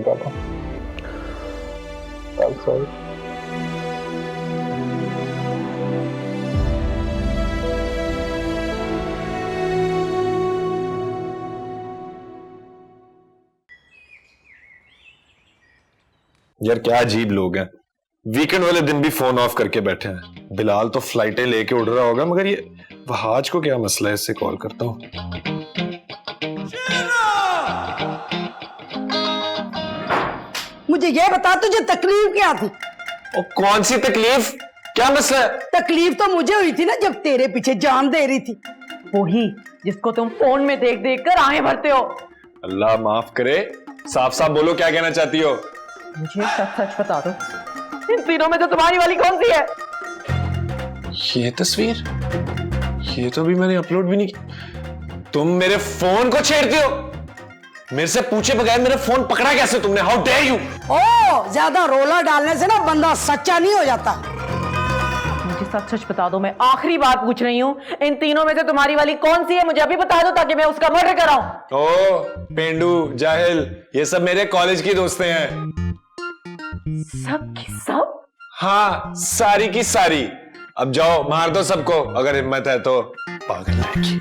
पापा, I'm sorry. यार क्या अजीब लोग हैं, वीकेंड वाले दिन भी फोन ऑफ करके बैठे हैं। बिलाल तो फ्लाइटें लेके उड़ रहा होगा, मगर ये वहाज को क्या मसला है? इससे कॉल करता हूँ। मुझे ये बता तुझे तकलीफ क्या थी? और कौन सी तकलीफ? क्या मसला है? तकलीफ तो मुझे हुई थी ना जब तेरे पीछे जान दे रही थी। वही जिसको तुम फोन में देख देख कर आए भरते हो। अल्लाह माफ करे, साफ साफ बोलो क्या कहना चाहती हो? मुझे सच सच बता दो, इन तीनों में तो तुम्हारी वाली कौन सी है? ये तस्वीर, ये तो भी मैंने अपलोड भी नहीं की। तुम मेरे फोन को छेड़ती हो? मेरे से पूछे बगैर मेरा फोन पकड़ा कैसे तुमने? How dare you! ओ, ज्यादा रोला डालने से ना बंदा सच्चा नहीं हो जाता। मुझे सच सच बता दो, मैं आखिरी बार पूछ रही हूँ, इन तीनों में से तुम्हारी वाली कौन सी है? मुझे अभी बता दो ताकि मैं उसका मर्डर कराऊं। ओ पेंडू जाहिल, ये सब मेरे कॉलेज की दोस्तें हैं। सब की सब? हाँ, सारी की सारी। अब जाओ मार दो सबको अगर हिम्मत है तो। पागल लड़की।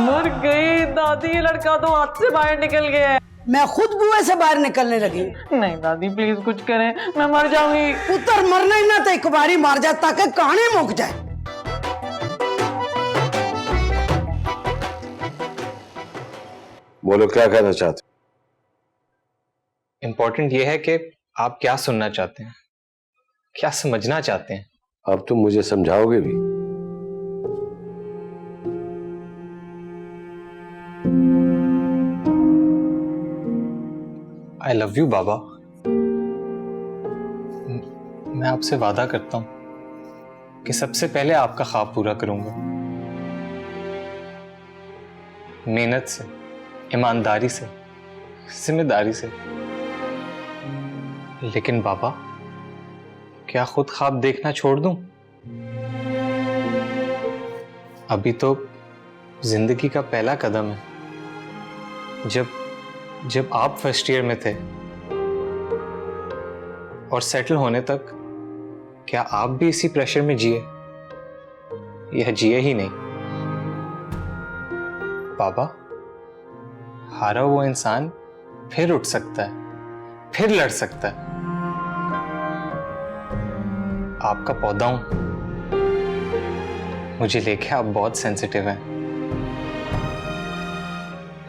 मर गई दादी, ये लड़का तो हाथ से बाहर निकल गया है। मैं खुद बुए से बाहर निकलने लगी। नहीं दादी प्लीज कुछ करें, मैं मर जाऊंगी। पुत्र मरना ही ना तो एक बारी मार जा ताकि कहानी मुक जाए। बोलो क्या कहना चाहते? इंपॉर्टेंट यह है कि आप क्या सुनना चाहते हैं, क्या समझना चाहते हैं। अब तुम मुझे समझाओगे भी? आई लव यू बाबा। मैं आपसे वादा करता हूं कि सबसे पहले आपका ख्वाब पूरा करूंगा, मेहनत से, ईमानदारी से, जिम्मेदारी से। लेकिन बाबा, क्या खुद ख्वाब देखना छोड़ दूं? अभी तो जिंदगी का पहला कदम है। जब आप फर्स्ट ईयर में थे और सेटल होने तक क्या आप भी इसी प्रेशर में जिए या जिए ही नहीं? बाबा, हारा वो इंसान फिर उठ सकता है, फिर लड़ सकता है। आपका पौधा हूं, मुझे लेके आप बहुत सेंसिटिव हैं,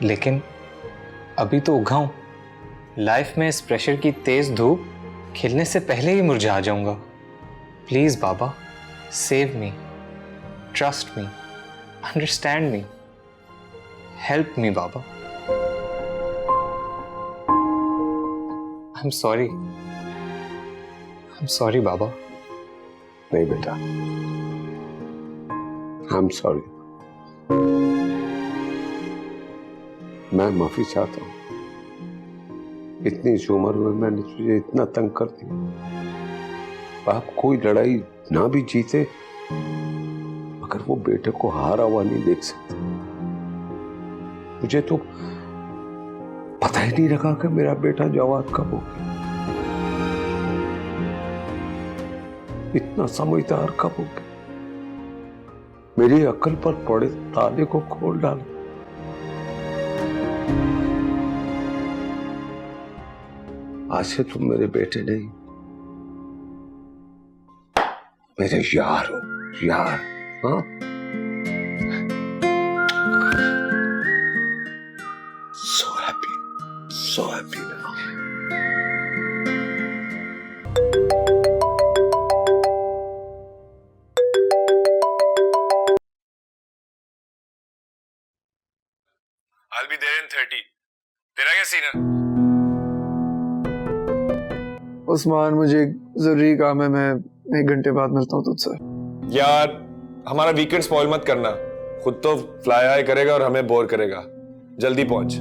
लेकिन अभी तो उगा हूं। लाइफ में इस प्रेशर की तेज धूप खिलने से पहले ही मुरझा जाऊंगा। प्लीज बाबा, save me, trust me, understand me, help me बाबा। आई एम सॉरी बाबा। नहीं बेटा, आई एम सॉरी। मैं माफी चाहता हूं। इतनी सी उम्र में मैंने तुझे इतना तंग कर दिया। बाप कोई लड़ाई ना भी जीते मगर वो बेटे को हारा हुआ नहीं देख सकता। मुझे तो पता ही नहीं लगा कि मेरा बेटा जवान कब हो गया, इतना समझदार कब हो गया, मेरी अक्ल पर पड़े ताले को खोल डाला। आज से तुम मेरे बेटे नहीं, मेरे यार हो, यार। हाँ, so happy now. I'll be there in 30. तेरा क्या सीन है? उस्मान, मुझे जरूरी काम है, मैं 1 घंटे बाद मिलता हूँ तुझसे। यार हमारा वीकेंड स्पॉइल मत करना। खुद तो फ्लाई हाई करेगा और हमें बोर करेगा। जल्दी पहुंच।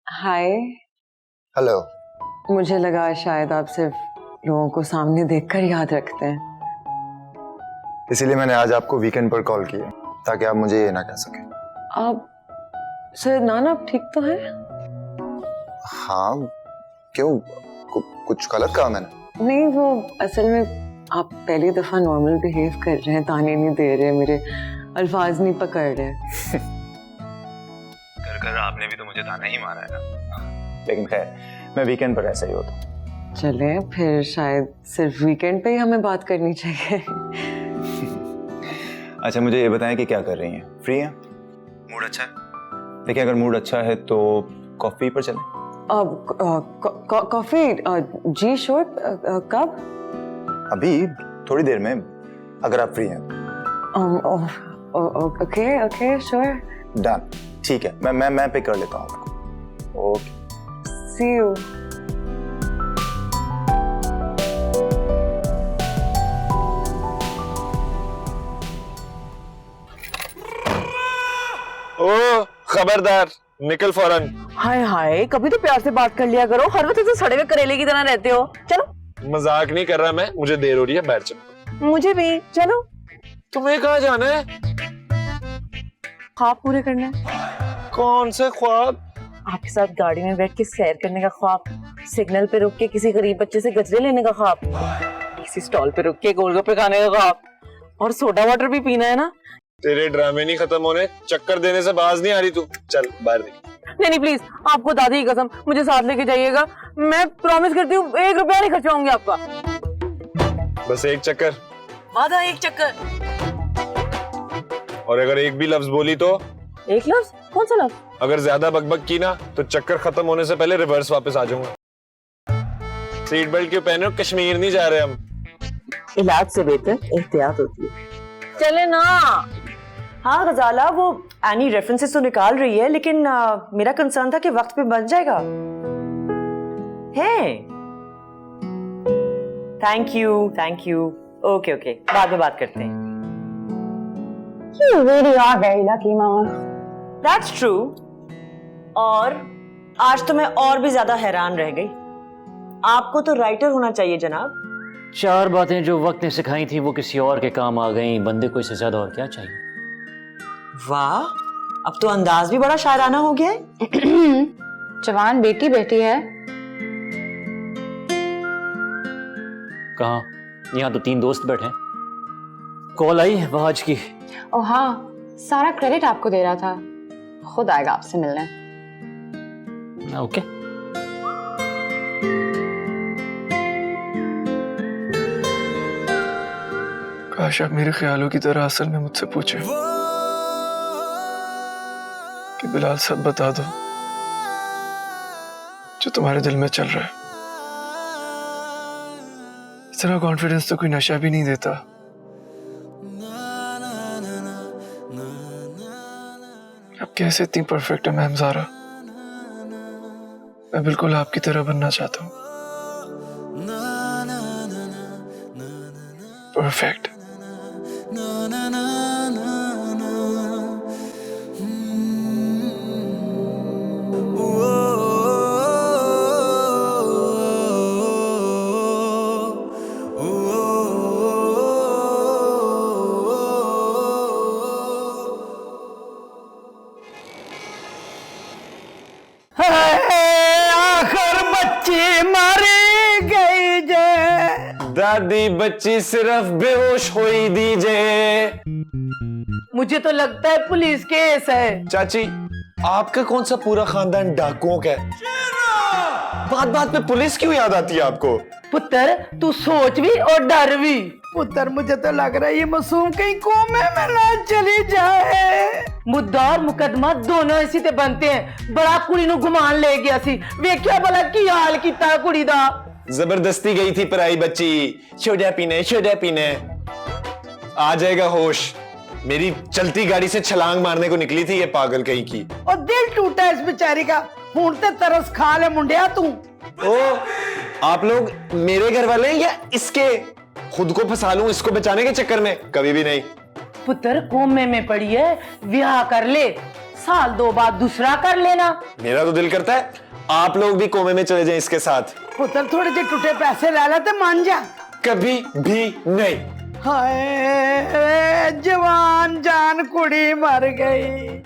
हाय। हेलो। मुझे लगा शायद आप सिर्फ लोगों को सामने देखकर याद रखते हैं। इसीलिए मैंने आज आपको वीकेंड पर कॉल किया ताकि आप मुझे ये ना कह सकें। आप सर नाना आप ठीक तो हैं? हाँ, क्यों? कुछ गलत कहा मैंने? नहीं, वो असल में आप पहली दफा नॉर्मल बिहेव कर रहे हैं, ताने नहीं दे रहे, मेरे अल्फाज नहीं पकड़ रहे। कर आपने भी तो मुझे ताना ही मारा है ना। लेकिन खैर, मैं वीकेंड पर ऐसा ही होता हूँ। चले फिर शायद सिर्फ वीकेंड पे ही हमें बात करनी चाहिए। अच्छा, मुझे ये बताएं कि क्या कर रही हैं? फ्री हैं? मूड अच्छा है? देखिए, अगर मूड अच्छा है तो कॉफी पर चलें। कॉफी? जी श्योर। कब? अभी थोड़ी देर में, अगर आप फ्री हैं। Okay sure. डन, ठीक है, मैं पिक कर लेता हूँ आपको। Okay, C you. ओ खबरदार, निकल फौरन। हाय हाय, कभी तो प्यार से बात कर लिया करो, हर वक्त तो सड़े हुए करेले की तरह रहते हो। चलो। मजाक नहीं कर रहा मैं, मुझे देर हो रही है, बैठ चलो। मुझे भी चलो। तुम्हें कहाँ जाना है? ख्वाब पूरे करना है। कौन से ख्वाब? आपके साथ गाड़ी में बैठ के सैर करने का ख्वाब, सिग्नल पे रुक के किसी गरीब बच्चे से गजरे लेने का ख्वाब, किसी स्टॉल पे रुक के गोलगप्पे खाने का ख्वाब, और सोडा वाटर भी पीना है ना। तेरे ड्रामे नहीं खत्म होने, चक्कर देने से बाज नहीं आ रही तू। चल बाहर निकल। नहीं प्लीज, आपको दादी की कसम, मुझे साथ लेके जाइएगा। मैं प्रॉमिस करती हूँ 1 रुपया नहीं खर्चवाऊंगी आपका। बस एक चक्कर? आधा एक चक्कर। और अगर एक भी लफ्ज बोली तो? एक लफ्ज? कौन सा लफ्ज? अगर ज्यादा बकबक की ना तो चक्कर खत्म होने से पहले रिवर्स वापस आ जाऊंगा। सीट बेल्ट क्यों पहने हो? कश्मीर नहीं जा रहे हम। इलाज से बेहतर एहतियात होती है। चले ना। हाँ गजाला, वो एनी रेफरेंसेस तो निकाल रही है, लेकिन मेरा कंसर्न था कि वक्त पे बन जाएगा। है। Thank you. ओके, बाद में बात करते हैं। You really are very lucky, Mama. That's true. और आज तो मैं और भी ज्यादा हैरान रह गई। आपको तो राइटर होना चाहिए जनाब। 4 बातें जो वक्त ने सिखाई थी वो किसी और के काम आ गई। बंदे को इससे ज्यादा और क्या चाहिए? वाह, अब तो अंदाज भी बड़ा शायराना हो गया है। जवान बेटी है। कहाँ? यहाँ तो 3 दोस्त बैठे हैं। कॉल आई वहाज की। ओ हाँ, सारा क्रेडिट आपको दे रहा था, खुद आएगा आपसे मिलने। ओके। काश आप मेरे ख्यालों की तरह असल में मुझसे पूछे कि बिलाल सब बता दो जो तुम्हारे दिल में चल रहा है। इतना कॉन्फिडेंस तो कोई नशा भी नहीं देता। अब कैसे इतनी परफेक्ट है मैम ज़ारा? मैं बिल्कुल आपकी तरह बनना चाहता हूँ। परफेक्ट। आखिर बच्ची मारी गई जे। दादी बच्ची सिर्फ बेहोश होई दीजिए। मुझे तो लगता है पुलिस केस है। चाची, आपका कौन सा पूरा खानदान डाकुओं का है? बात बात पे पुलिस क्यों याद आती है आपको? पुत्र, तू सोच भी और डर भी। पुत्र, मुझे तो लग रहा है ये मासूम कहीं कोमे में ना चली जाए। मुद्दा और मुकदमा दोनों इसी ते बनते हैं। बड़ा कुड़ी नु घुमान ले गया सी, वेख्या भला की हाल कीता कुड़ी दा। जबरदस्ती गई थी पराई बच्ची, शोडा पीने। आ जाएगा होश। मेरी चलती गाड़ी से छलांग मारने को निकली थी ये पागल कहीं की। और दिल टूटा इस बेचारी का। हुण ते तरस खा ले मुंडिया तू। ओ, आप लोग मेरे घर वाले हैं या इसके? खुद को फंसा लूं इसको बचाने के चक्कर में? कभी भी नहीं। पुत्र कोमे में पड़ी है, ब्याह कर ले। साल 2 बाद दूसरा कर लेना। मेरा तो दिल करता है आप लोग भी कोमे में चले जाएं इसके साथ। पुत्र थोड़े जे टूटे पैसे ले ला ते मान जा। कभी भी नहीं। हाय जवान जान कुड़ी मर गई।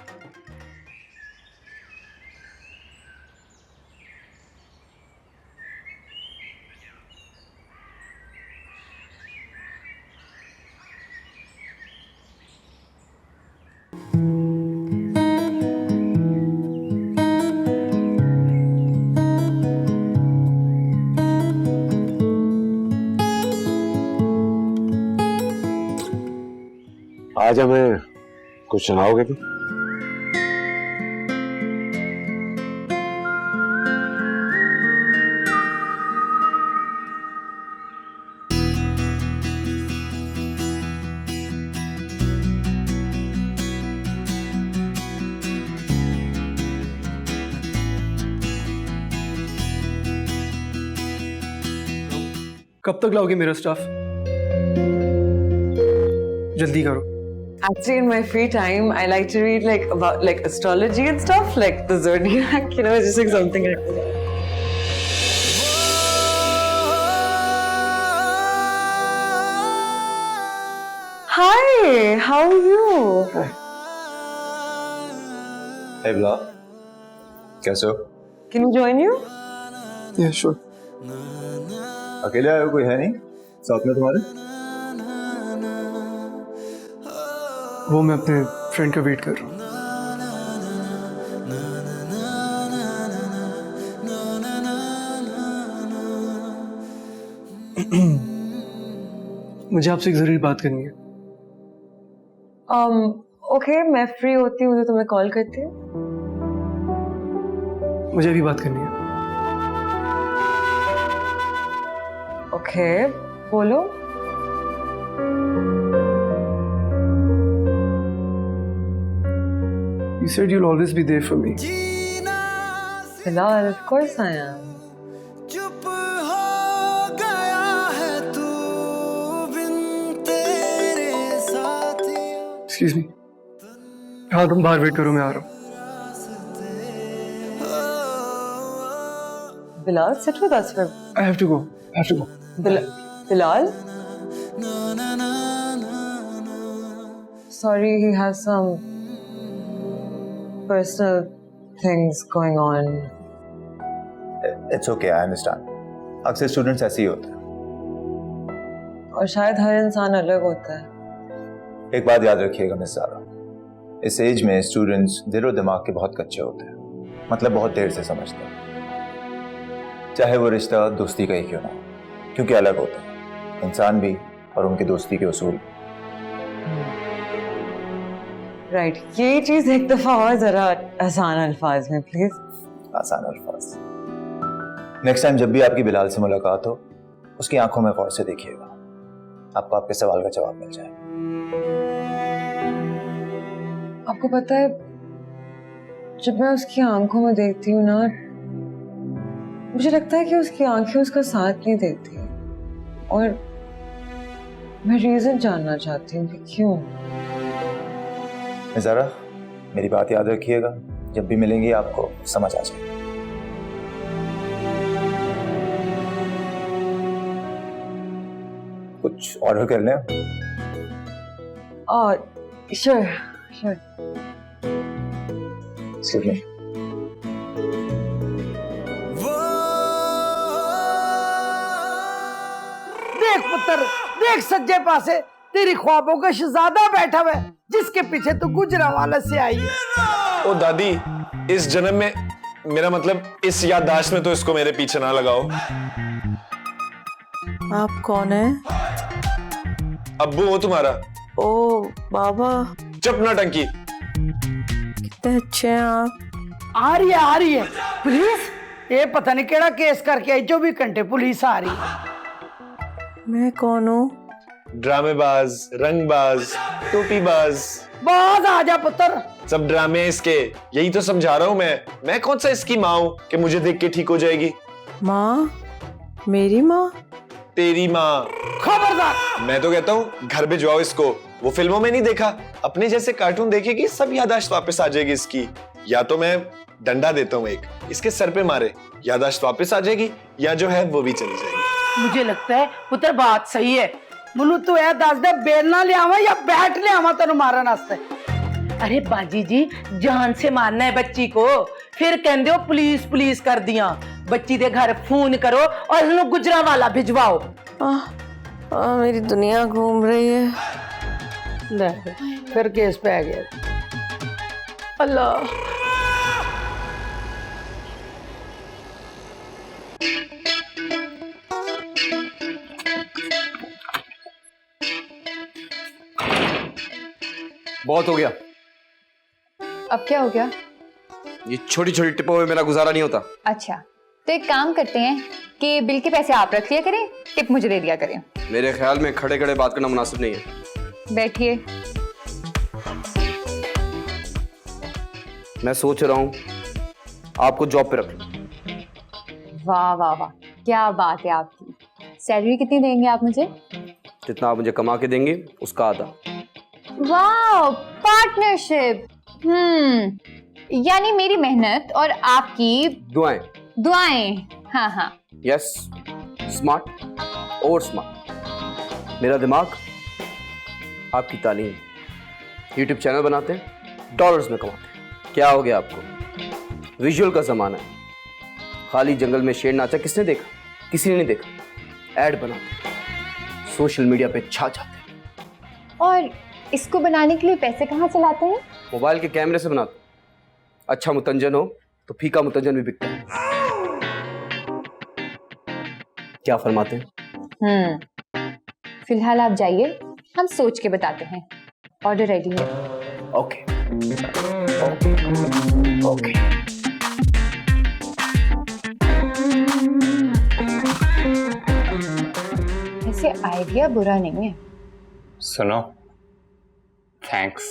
आज हमें कुछ सुनाओगे तुम? कब तक लाओगे मेरा स्टाफ? जल्दी करो। Actually, in my free time, I like to read like about like astrology and stuff, like the zodiac. You know, it's just like something like that. Hi, how are you? Hey Bilal, कैसे हो? Can you join you? Yeah, sure. अकेले आए हो, कोई है नहीं साथ में तुम्हारे? वो मैं अपने फ्रेंड का वेट कर रहा हूँ। मुझे आपसे एक जरूरी बात करनी है। Okay, मैं फ्री होती हूँ तो तुम्हें कॉल करती हूँ। मुझे अभी बात करनी है। Okay, बोलो। You said you'll always be there for me. Bilal, of course I am. Excuse me. हाँ तुम बाहर वेट करो, मैं आ रहा हूँ। Bilal, sit with us for. I have to go. I have to go. Bilal? Sorry, he has some personal things going on. It's okay, I understand. अक्सर students ऐसे ही होते हैं। और शायद हर इंसान अलग होता है। एक बात याद रखिएगा मिस ज़ारा, इस एज में स्टूडेंट्स दिल और दिमाग के बहुत कच्चे होते हैं, मतलब बहुत देर से समझते हैं, चाहे वो रिश्ता दोस्ती का ही क्यों ना, क्योंकि अलग होते हैं इंसान भी और उनके दोस्ती के उसूल। राइट, ये चीज एक दफा और जरा आसान अल्फाज में प्लीज। आसान अल्फाज। नेक्स्ट टाइम जब भी आपकी बिलाल से मुलाकात हो, उसकी आंखों में गौर से देखिएगा, आपको आपके सवाल का जवाब मिल जाए। आपको पता है, जब मैं उसकी आंखों में देखती हूँ ना, मुझे लगता है कि उसकी आंखें उसका साथ नहीं देती, और मैं रीजन जानना चाहती हूँ कि क्यों। ज़रा मेरी बात याद रखिएगा, जब भी मिलेंगी आपको समझ आ जाएगी। कुछ ऑर्डर कर लें? Sure sure. Excuse me. देख पुत्र, देख सज्जे पासे तेरी ख्वाबों का शहजादा बैठा हुआ है, जिसके पीछे तू गुजरांवाला से आई है। ओ दादी, इस जन्म में, मेरा मतलब इस याददाश्त में तो इसको मेरे पीछे ना लगाओ। आप कौन है? अब्बू हो तुम्हारा। ओ बाबा, चुप ना टंकी। कितने अच्छे हैं आप। आ रही है पुलिस। ये पता नहीं केड़ा केस करके आई, 24 घंटे पुलिस आ रही है। मैं कौन हूँ? ड्रामेबाज, रंगबाज, टोपीबाज। बाज आ जा पुत्र। सब ड्रामे हैं इसके, यही तो समझा रहा हूँ मैं कौन सा इसकी माँ हूँ कि मुझे देख के ठीक हो जाएगी। माँ? मेरी माँ? तेरी माँ। खबरदार। मैं तो कहता हूँ घर भिजवाओ इसको, वो फिल्मों में नहीं देखा, अपने जैसे कार्टून देखेगी सब याददाश्त वापस आ जाएगी इसकी। या तो मैं डंडा देता हूँ एक, इसके सर पे मारे, याददाश्त वापस आ जाएगी, या जो है वो भी चली जाएगी। मुझे लगता है पुत्र बात सही है। मुनु तू ऐ दस दे बेलना ले आवा या बैठ ले आवा तेन मारन वास्ते। अरे बाजी जी जान से मारना है बच्ची को, फिर कहंदे हो पुलिस पुलिस कर दिया। बच्ची दे घर फोन करो और उन्हें गुजरावाला भिजवाओ। मेरी दुनिया घूम रही है। ले फिर केस पे गया। अल्लाह बहुत हो गया। अब क्या हो गया? ये छोटी छोटी टिपों में मेरा गुजारा नहीं होता। अच्छा तो एक काम करते हैं कि बिल के पैसे आप रख लिया करें, टिप मुझे दे दिया करें। मेरे ख्याल में खड़े खड़े बात करना मुनासिब नहीं है। बैठिए। मैं सोच रहा हूँ आपको जॉब पे रख लूं। वाह वाह वाह, क्या बात है आपकी। सैलरी कितनी देंगे आप मुझे? जितना आप मुझे कमा के देंगे उसका आधा। वाह, पार्टनरशिप। यानी मेरी मेहनत और आपकी दुआएं। दुआएं। हाँ हाँ। यस, स्मार्ट और स्मार्ट। मेरा दिमाग, आपकी तालीम। यूट्यूब चैनल बनाते हैं, डॉलर्स में कमाते हैं। क्या हो गया आपको? विजुअल का जमाना है। खाली जंगल में शेर नाचा किसने देखा? किसी ने नहीं देखा। ऐड बनाते हैं, सोशल मीडिया पे छा जाते हैं। और इसको बनाने के लिए पैसे कहाँ से लाते हैं? मोबाइल के कैमरे से बनाते हैं। अच्छा मुतंजन हो तो फीका मुतंजन भी बिकता है। क्या फरमाते हैं? फिलहाल आप जाइए, हम सोच के बताते हैं। ऑर्डर रेडी है। Okay okay okay. ऐसे आइडिया बुरा नहीं है। सुनो, थैंक्स।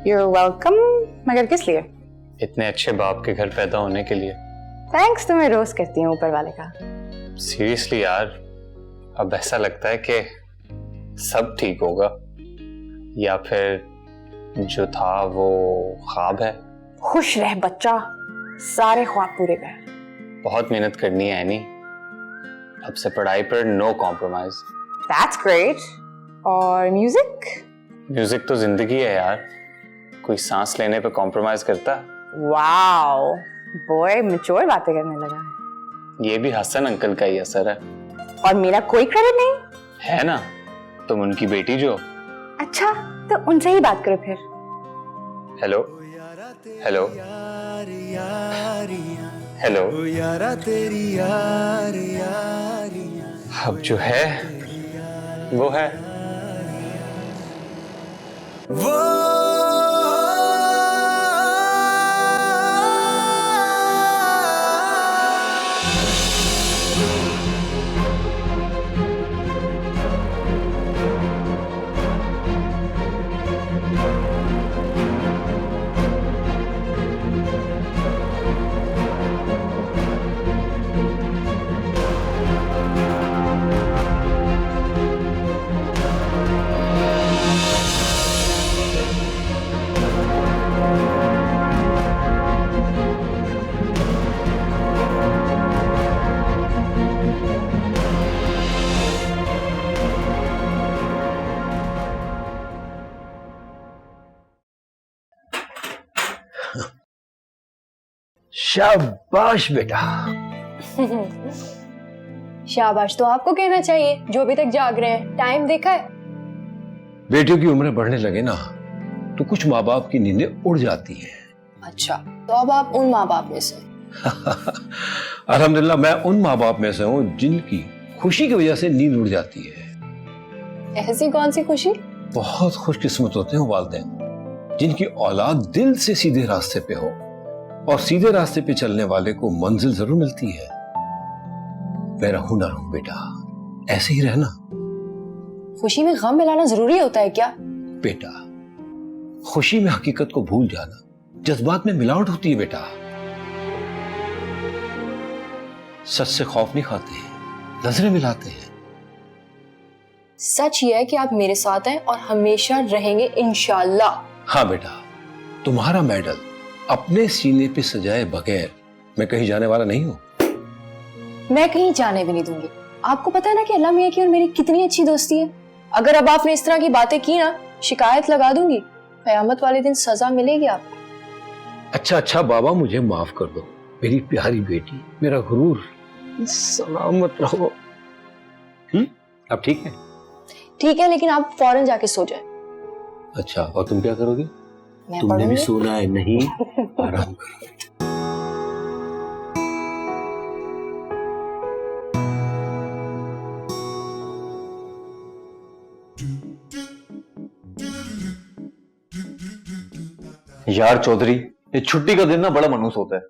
You're welcome। मगर किस लिए? इतने अच्छे बाप के घर पैदा होने के लिए। थैंक्स तो मैं रोज करती हूँ ऊपर वाले का। सीरियसली यार, अब ऐसा लगता है कि सब ठीक होगा, या फिर जो था वो ख्वाब है। खुश रह बच्चा, सारे ख्वाब पूरे कर। बहुत मेहनत करनी है एनी, अब से पढ़ाई पर नो कॉम्प्रोमाइज। That's great। और म्यूजिक? म्यूजिक तो जिंदगी है यार, कोई सांस लेने पे कॉम्प्रोमाइज करता? वाओ, बॉय मैच्योर बातें करने लगा है। ये भी हसन अंकल का ही असर है। और मेरा कोई क्रेडिट नहीं है ना? तुम उनकी बेटी जो। अच्छा तो उनसे ही बात करो फिर। Hello hello hello. अब जो है वो है। शाबाश बेटा। शाबाश तो आपको कहना चाहिए, जो अभी तक जाग रहे हैं। टाइम देखा है? बेटियों की उम्र बढ़ने लगे ना तो कुछ माँ बाप की नींदें उड़ जाती हैं। अच्छा तो अब आप उन माँ बाप में से? अल्हम्दुलिल्लाह मैं उन माँ बाप में से हूँ जिनकी खुशी की वजह से नींद उड़ जाती है। ऐसी कौन सी खुशी? बहुत खुशकिस्मत होते हैं वालिदैन जिनकी औलाद दिल से सीधे रास्ते पे हो, और सीधे रास्ते पे चलने वाले को मंजिल जरूर मिलती है। मेरा हुनर हूं बेटा, ऐसे ही रहना। खुशी में गम मिलाना जरूरी होता है क्या? बेटा खुशी में हकीकत को भूल जाना, जज्बात में मिलावट होती है बेटा। सच से खौफ नहीं खाते हैं, नजरें मिलाते हैं। सच ये है कि आप मेरे साथ हैं और हमेशा रहेंगे इंशाल्लाह। हाँ बेटा, तुम्हारा मेडल अपने सीने पे सजाए बगैर मैं कहीं जाने वाला नहीं हूँ। मैं कहीं जाने भी नहीं दूंगी। आपको पता है ना कि अल्लाह मियां की और मेरी कितनी अच्छी दोस्ती है। अगर अब आपने इस तरह की बातें की ना, शिकायत लगा दूंगी। कयामत वाले दिन सजा मिलेगी आपको। अच्छा बाबा, मुझे माफ कर दो। मेरी प्यारी बेटी, मेरा गुरूर, सलामत रहो। अब ठीक है? ठीक है, लेकिन आप फौरन जाके सो जाए। अच्छा, और तुम क्या करोगे? मैं तुमने भी पढ़ूंगी। सोना है? नहीं, आराम करो। यार चौधरी, ये छुट्टी का दिन ना बड़ा मनहूस होता है,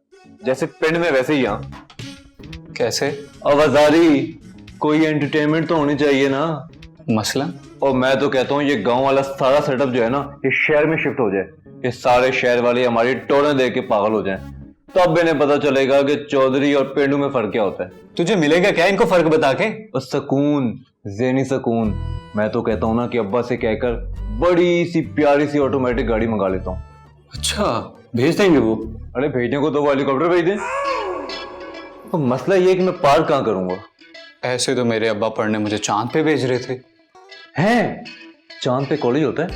जैसे पिंड में वैसे ही यहाँ। कैसे? आवाजारी, कोई एंटरटेनमेंट तो होनी चाहिए ना। मसलन? और मैं तो कहता हूँ ये गांव वाला सारा सेटअप जो है ना, ये शहर में शिफ्ट हो जाए। ये सारे शहर वाले हमारी टोने देख के पागल हो जाएं। तब इन्हें पता चलेगा कि चौधरी और पेंडू में फर्क क्या होता है। तुझे मिलेगा क्या इनको फर्क बता के? और सुकून, ज़हनी सुकून। मैं तो कहता हूँ ना कि अब्बा से कहकर बड़ी सी प्यारी सी ऑटोमेटिक गाड़ी मंगा लेता हूँ। अच्छा, भेज देंगे वो? अरे भेजने को तो वो हेलीकॉप्टर भेज दें। तो मसला ये है कि मैं पार कहाँ करूंगा? ऐसे तो मेरे अब्बा पढ़ने मुझे चांद पे भेज रहे थे। हैं? चांद पे कॉलेज होता है?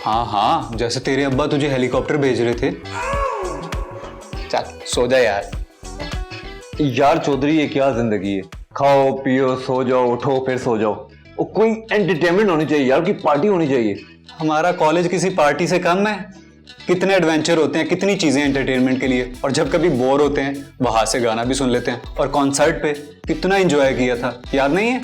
हाँ, जैसे तेरे अब्बा तुझे हेलीकॉप्टर भेज रहे थे। चल सो जा यार। यार चौधरी, ये क्या जिंदगी है? खाओ पियो सो जाओ, उठो फिर सो जाओ। और कोई एंटरटेनमेंट होनी चाहिए यार, की पार्टी होनी चाहिए। हमारा कॉलेज किसी पार्टी से कम है? कितने एडवेंचर होते हैं, कितनी चीजें एंटरटेनमेंट के लिए। और जब कभी बोर होते हैं वहां से गाना भी सुन लेते हैं। और कॉन्सर्ट पे कितना एंजॉय किया था, याद नहीं है?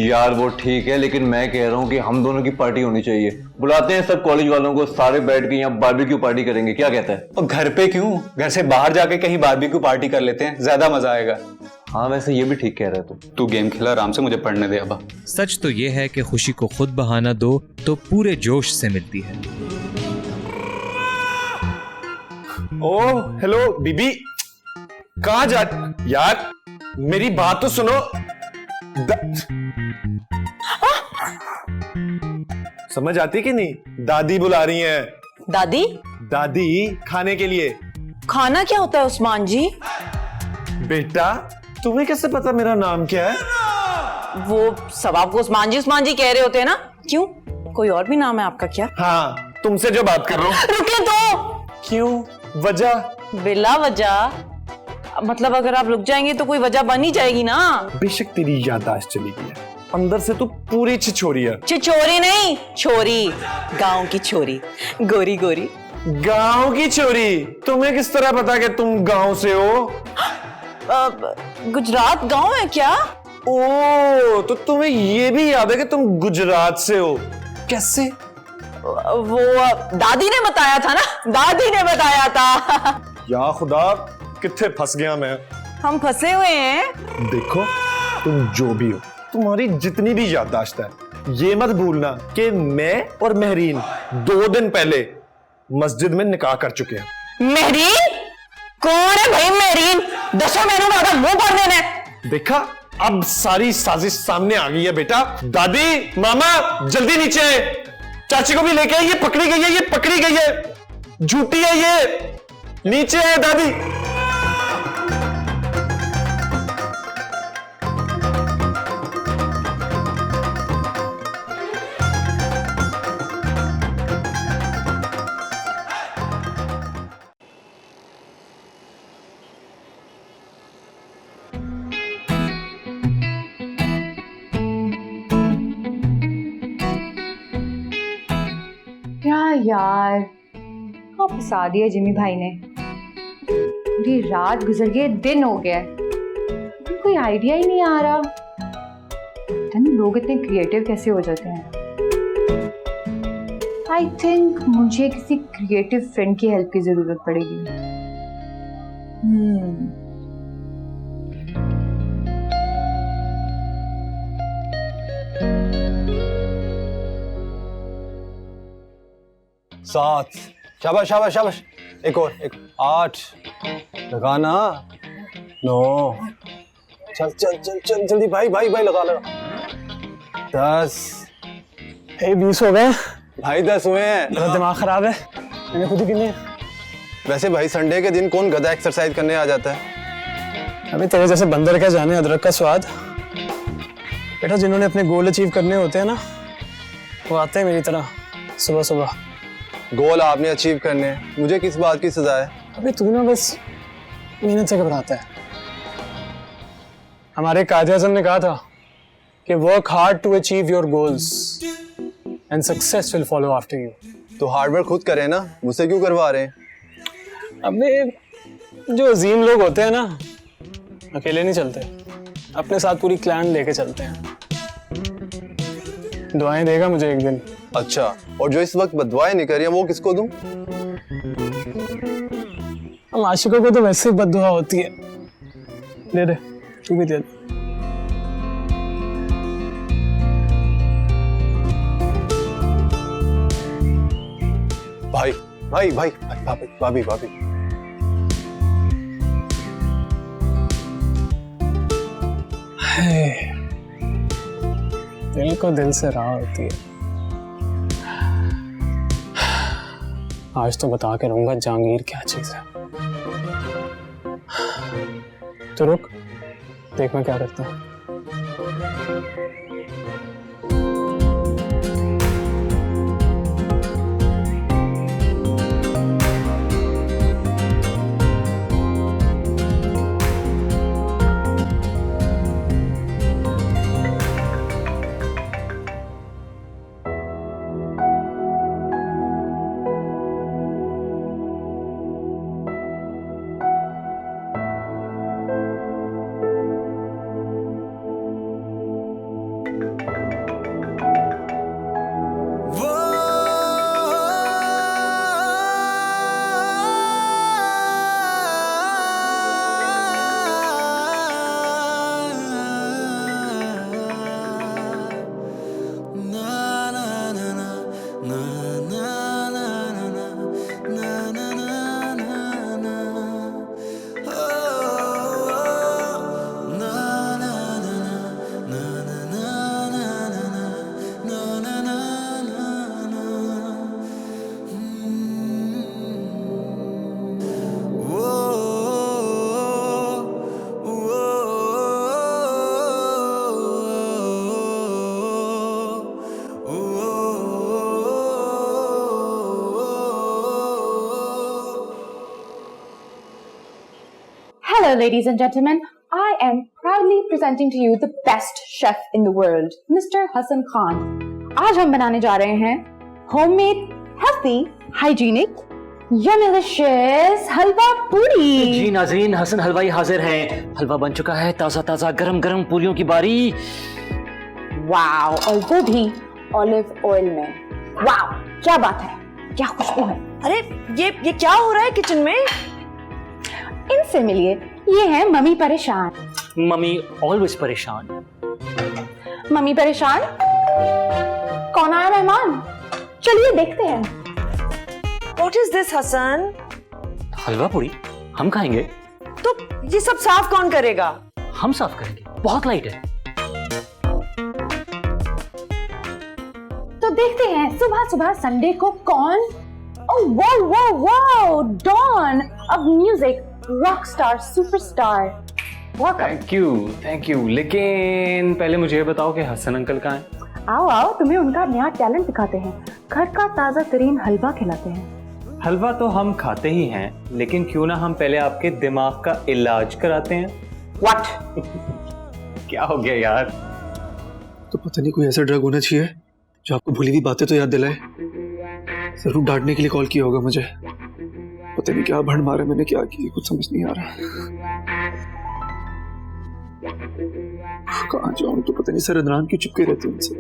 यार वो ठीक है, लेकिन मैं कह रहा हूँ कि हम दोनों की पार्टी होनी चाहिए। बुलाते हैं सब कॉलेज वालों को, सारे बैठ के यहाँ बारबेक्यू पार्टी करेंगे, क्या कहता है? और घर पे क्यों, घर से बाहर जाके कहीं बारबेक्यू पार्टी कर लेते हैं, ज्यादा मजा आएगा। हाँ वैसे ये भी ठीक कह रहा है तू गेम खेला आराम से, मुझे पढ़ने दे अब्बा। सच तो ये है कि खुशी को खुद बहाना दो तो पूरे जोश से मिलती है। ओ हेलो बीबी, कहाँ जा? यार मेरी बात तो सुनो। समझ आती कि नहीं? दादी बुला रही हैं। दादी? दादी खाने के लिए। खाना क्या होता है उस्मान जी? बेटा तुम्हें कैसे पता मेरा नाम क्या है? वो सब आपको उस्मान जी कह रहे होते हैं ना। क्यों, कोई और भी नाम है आपका क्या? हाँ, तुमसे जो बात कर रहा हूँ। रुके तो। क्यों? वजह? बिला वजह? मतलब अगर आप रुक जाएंगे तो कोई वजह बन ही जाएगी ना। बेशक तेरी याददाश्त चली गई है, अंदर से तू पूरी छिछोरी है। छिछोरी नहीं, छोरी, गांव की छोरी, गोरी गोरी। गांव की छोरी? तुम्हें किस तरह पता कि तुम गांव से हो? गुजरात गांव है क्या? ओ, तो तुम्हें ये भी याद है कि तुम गुजरात से हो? कैसे? वो दादी ने बताया था ना, दादी ने बताया था। या खुदा, कितने फंस गया मैं। हम फंसे हुए हैं। देखो, तुम जो भी हो, तुम्हारी जितनी भी याददाश्त है, ये मत भूलना कि मैं और महरीन 2 दिन पहले मस्जिद में निकाह कर चुके हैं। महरीन? कौन है भाई महरीन? 10 महीनों बाद मुंह भर देना है। देखा, अब सारी साजिश सामने आ गई है बेटा। दादी, मामा, जल्दी नीचे आए। चाची को भी लेके आइए। पकड़ी गई है, ये पकड़ी गई है, झूठी है ये। नीचे आए दादी। क्या यार, कहाँ फंसा दिया जिमी भाई ने। पूरी रात गुजर गई, दिन हो गया, कोई आइडिया ही नहीं आ रहा। पता नहीं लोग इतने क्रिएटिव कैसे हो जाते हैं। आई थिंक मुझे किसी क्रिएटिव फ्रेंड की हेल्प की जरूरत पड़ेगी। सात, शाबाश शाबाश शाबाश। एक और, 8 लगाना। 9, चल चल चल चल जल्दी भाई भाई भाई लगा लगा। 10, 20 हो गए भाई, 10 हुए हैं। मेरा दिमाग खराब है, मैंने खुद ही गिने। वैसे भाई संडे के दिन कौन गधा एक्सरसाइज करने आ जाता है? अभी तेरे जैसे बंदर क्या जाने अदरक का स्वाद। बेटा जिन्होंने अपने गोल अचीव करने होते हैं ना, वो आते हैं मेरी तरह सुबह सुबह। गोल आपने अचीव करने हैं, मुझे किस बात की सजा है? अबे तू ना बस मेहनत से घबराता है। हमारे कायदे आज़म ने कहा था कि work hard to achieve your goals and success will follow after you. तो हार्ड वर्क खुद करें ना, मुझसे क्यों करवा रहे हैं? अबे जो अजीम लोग होते हैं ना, अकेले नहीं चलते, अपने साथ पूरी क्लैन लेके चलते हैं। दुआएं देगा मुझे एक दिन। अच्छा, और जो इस वक्त बददुआएं नहीं कर रही हैं, वो किसको दूं? हम आशिकों को तो वैसे ही बददुआ होती है। दे दे, तू भी दे दे। भाई भाई भाई भाभी भाभी भाभी, दिल को दिल से राह होती है। आज तो बता के रहूंगा जहांगीर क्या चीज है। तो रुक, देख मैं क्या करता हूँ। Hello, ladies and gentlemen. I am proudly presenting to you the best chef in the world, Mr. Hassan Khan. आज हम बनाने जा रहे हैं homemade, healthy, hygienic, yummy-licious हलवा पूरी। जी नाज़रीन, हसन हलवाई हाजिर हैं। हलवा बन चुका है, ताज़ा ताज़ा गरम गरम पूरियों की बारी। वाओ, और वो भी ऑलिव ऑयल में। वाओ, क्या बात है, क्या खुशबू है। अरे ये क्या हो रहा है किचन में? इनसे मिलिए, ये है मम्मी परेशान। मम्मी ऑलवेज परेशान। मम्मी परेशान? कौन आया मेहमान? चलिए देखते हैं। What is this, Hasan? हलवा पूरी हम खाएंगे। तो ये सब साफ कौन करेगा? हम साफ करेंगे, बहुत लाइट है। तो देखते हैं सुबह सुबह संडे को कौन। Oh wow wow wow, dawn of music, rock star, superstar. Thank you. लेकिन पहले मुझे ये बताओ कि हसन अंकल कहाँ हैं? आओ आओ, तुम्हें उनका नया टैलेंट दिखाते हैं। घर का ताजा तरीन हलवा खिलाते हैं। हलवा तो हम खाते ही हैं, लेकिन क्यों ना हम पहले आपके दिमाग का इलाज कराते हैं। What? क्या हो गया यार? तो पता नहीं कोई ऐसा ड्रग होना चाहिए जो आपको भूली हुई बातें तो याद दिलाए। जरूर डांटने के लिए कॉल किया होगा मुझे। पता नहीं क्या भंड मारा मैंने, क्या किया कुछ समझ नहीं आ रहा। कहाँ जाऊं, तो पता नहीं सर अदनान क्यों चिपके रहते हैं उनसे।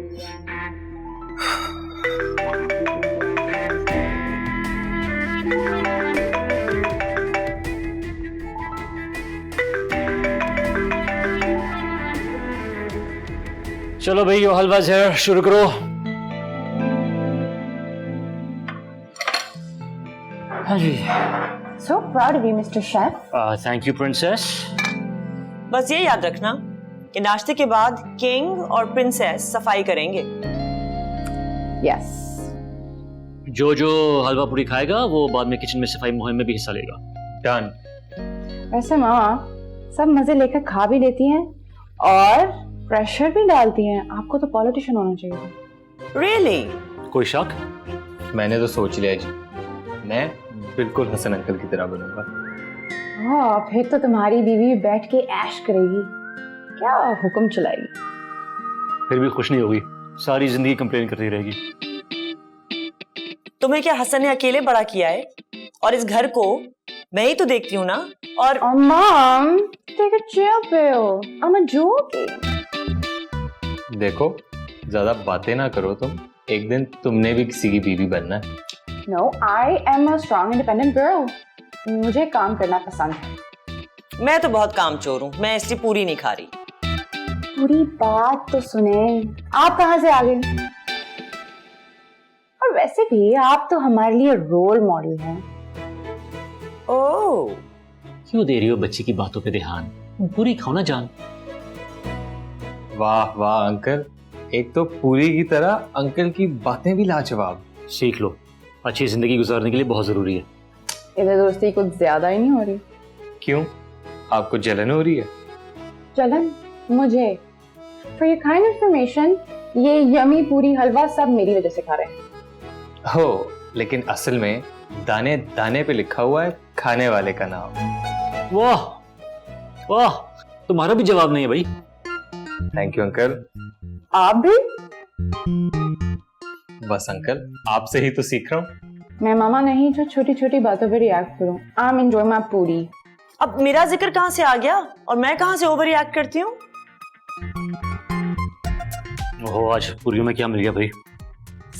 चलो भाई, यो हलवा जहर शुरू करो। हाँ जी। So proud of you, Mr. Chef. Thank you princess. बस ये याद रखना कि नाश्ते के बाद किंग और प्रिंसेस सफाई करेंगे। यस। जो जो हलवा पूरी खाएगा वो बाद में किचन में सफाई मुहिम में भी हिस्सा लेगा। डन। वैसे मामा सब मजे लेकर खा भी लेती हैं और प्रेशर भी डालती हैं। आपको तो पॉलिटिशियन होना चाहिए। रियली? कोई शक? मैंने तो सोच लिया जी, मैं बिल्कुल हसन अंकल की तरह बनूंगा। फिर तो तुम्हारी बीवी बैठ के ऐश करेगी, क्या हुक्म चलाएगी। फिर भी खुश नहीं होगी, सारी जिंदगी कंप्लेन करती रहेगी। तुम्हें क्या हसन ने अकेले बड़ा किया है? और इस घर को मैं ही तो देखती हूँ ना। और mom take a chill pill, I am joking. देखो ज्यादा बातें ना करो तुम, एक दिन तुमने भी किसी की बीवी बनना है। No, I am a strong independent girl, मुझे काम करना पसंद है। मैं तो बहुत कामचोर हूँ, मैं इसलिए पूरी नहीं खा रही। पूरी बात तो सुने, आप कहाँ से आ गए? और वैसे भी आप तो हमारे लिए रोल मॉडल हैं। ओह, क्यों दे रही हो बच्ची की बातों पे ध्यान? पूरी खाओ ना जान। वाह वाह अंकल, एक तो पूरी की तरह अंकल की बातें भी लाजवाब। सीख लो, अच्छी जिंदगी गुजारने के लिए बहुत जरूरी है। इधर दोस्ती कुछ ज्यादा ही नहीं हो रही। क्यों, आपको जलन हो रही है? चलन मुझे? फॉर योर काइंड इंफॉर्मेशन, ये यमी पूरी हलवा सब मेरी वजह से खा रहे हैं। हो, लेकिन असल में दाने दाने पे लिखा हुआ है खाने वाले का नाम। वाह वाह, तुम्हारा भी जवाब नहीं है भाई। Thank you uncle. आप भी? बस अंकल, आपसे ही तो सीख रहा हूँ। मैं मामा नहीं जो छोटी छोटी बातों पे रिएक्ट करूं। आई एम एंजॉयिंग माय पूरी। अब मेरा जिक्र कहाँ से आ गया और मैं कहाँ से ओवर रिएक्ट करती हूँ? ओहो, आज पूरियों में क्या मिल गया भाई?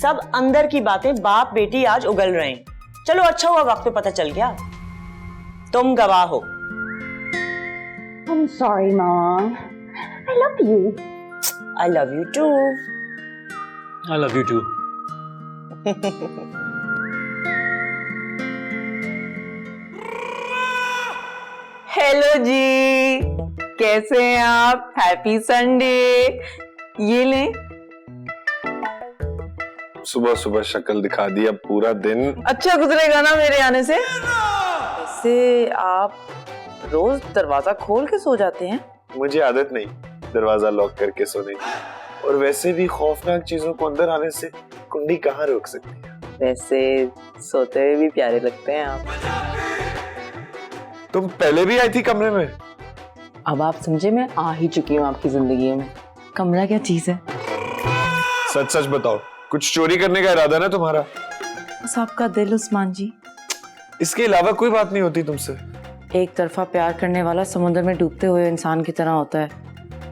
सब अंदर की बातें बाप बेटी आज उगल रहे हैं। चलो अच्छा हुआ वक्त पे पता चल गया। तुम गवाह हो। I'm sorry, Mom. I love you. I love you too. I love you too. Hello जी, कैसे हैं आप? Happy Sunday. ये लें। सुबह सुबह शक्ल दिखा दी, अब पूरा दिन अच्छा गुजरेगा ना मेरे आने से? वैसे आप रोज दरवाजा खोल के सो जाते हैं? मुझे आदत नहीं दरवाजा लॉक करके सोने की, और वैसे भी खौफनाक चीजों को अंदर आने से कुंडी कहाँ रोक सकती है। वैसे सोते हुए भी प्यारे लगते हैं आप। तुम पहले भी आई थी कमरे में? अब आप समझे, मैं आ ही चुकी हूँ आपकी जिंदगी में। कमरा क्या चीज है? सच सच बताओ, कुछ चोरी करने का इरादा ना तुम्हारा? बस आपका दिल उस्मान जी। इसके अलावा कोई बात नहीं होती तुमसे? एक तरफा प्यार करने वाला समुद्र में डूबते हुए इंसान की तरह होता है,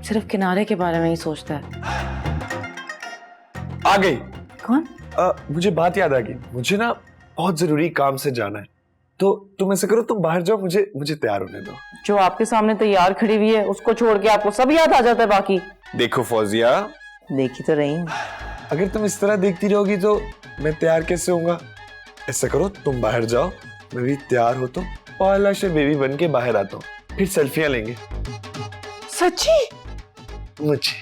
सिर्फ किनारे के बारे में ही सोचता है। आ गई। कौन? मुझे बात याद आ गई, मुझे ना बहुत जरूरी काम से जाना है, तो तुम ऐसे करो, तुम बाहर जाओ, मुझे तैयार होने दो। जो आपके सामने तैयार खड़ी हुई है उसको छोड़ के आपको सब याद आ जाता है बाकी। देखो फौजिया, देखी तो रही। अगर तुम इस तरह देखती रहोगी तो मैं तैयार कैसे होऊंगा? ऐसा करो, तुम बाहर जाओ, मैं भी तैयार हो तो पहला से बेबी बन के बाहर आता हूँ, फिर सेल्फियां लेंगे। सच्ची? मुझे